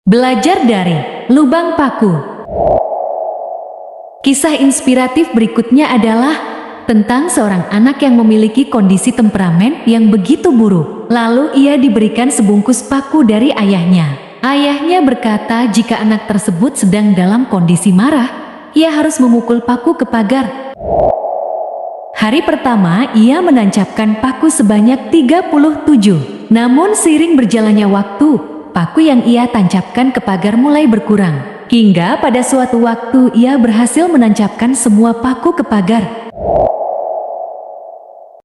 Belajar dari lubang paku. Kisah inspiratif berikutnya adalah tentang seorang anak yang memiliki kondisi temperamen yang begitu buruk. Lalu ia diberikan sebungkus paku dari ayahnya. Ayahnya berkata jika anak tersebut sedang dalam kondisi marah, ia harus memukul paku ke pagar. Hari pertama ia menancapkan paku sebanyak 37. Namun seiring berjalannya waktu, paku yang ia tancapkan ke pagar mulai berkurang. Hingga pada suatu waktu ia berhasil menancapkan semua paku ke pagar.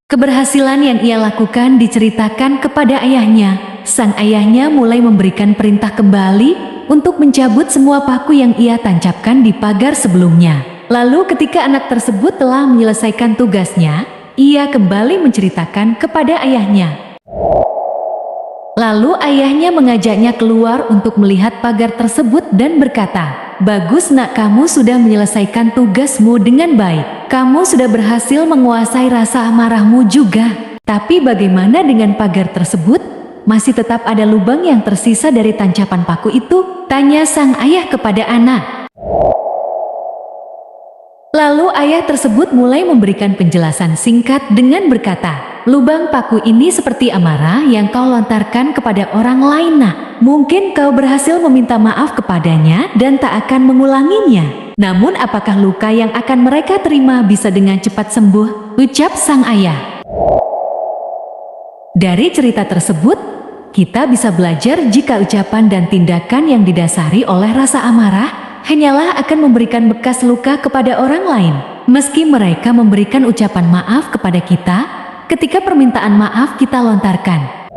Keberhasilan yang ia lakukan diceritakan kepada ayahnya. Sang ayahnya mulai memberikan perintah kembali untuk mencabut semua paku yang ia tancapkan di pagar sebelumnya. Lalu ketika anak tersebut telah menyelesaikan tugasnya, ia kembali menceritakan kepada ayahnya. Lalu ayahnya mengajaknya keluar untuk melihat pagar tersebut dan berkata, "Bagus nak, kamu sudah menyelesaikan tugasmu dengan baik. Kamu sudah berhasil menguasai rasa amarahmu juga. Tapi bagaimana dengan pagar tersebut? Masih tetap ada lubang yang tersisa dari tancapan paku itu?" tanya sang ayah kepada anak. Lalu ayah tersebut mulai memberikan penjelasan singkat dengan berkata, "Lubang paku ini seperti amarah yang kau lontarkan kepada orang lain nak. Mungkin kau berhasil meminta maaf kepadanya dan tak akan mengulanginya. Namun apakah luka yang akan mereka terima bisa dengan cepat sembuh?" ucap sang ayah. Dari cerita tersebut, kita bisa belajar jika ucapan dan tindakan yang didasari oleh rasa amarah hanyalah akan memberikan bekas luka kepada orang lain. Meski mereka memberikan ucapan maaf kepada kita ketika permintaan maaf kita lontarkan.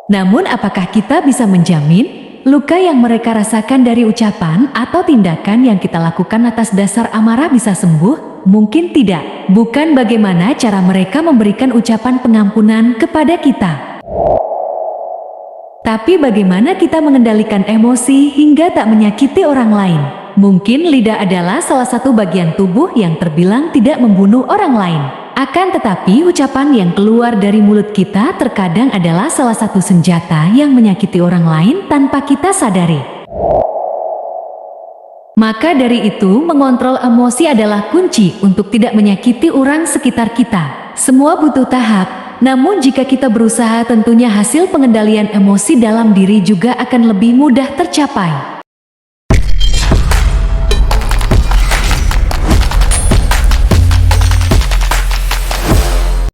Namun apakah kita bisa menjamin luka yang mereka rasakan dari ucapan atau tindakan yang kita lakukan atas dasar amarah bisa sembuh? Mungkin tidak. Bukan bagaimana cara mereka memberikan ucapan pengampunan kepada kita, tapi bagaimana kita mengendalikan emosi hingga tak menyakiti orang lain. Mungkin lidah adalah salah satu bagian tubuh yang terbilang tidak membunuh orang lain. Akan tetapi ucapan yang keluar dari mulut kita terkadang adalah salah satu senjata yang menyakiti orang lain tanpa kita sadari. Maka dari itu, mengontrol emosi adalah kunci untuk tidak menyakiti orang sekitar kita. Semua butuh tahap. Namun jika kita berusaha, tentunya hasil pengendalian emosi dalam diri juga akan lebih mudah tercapai.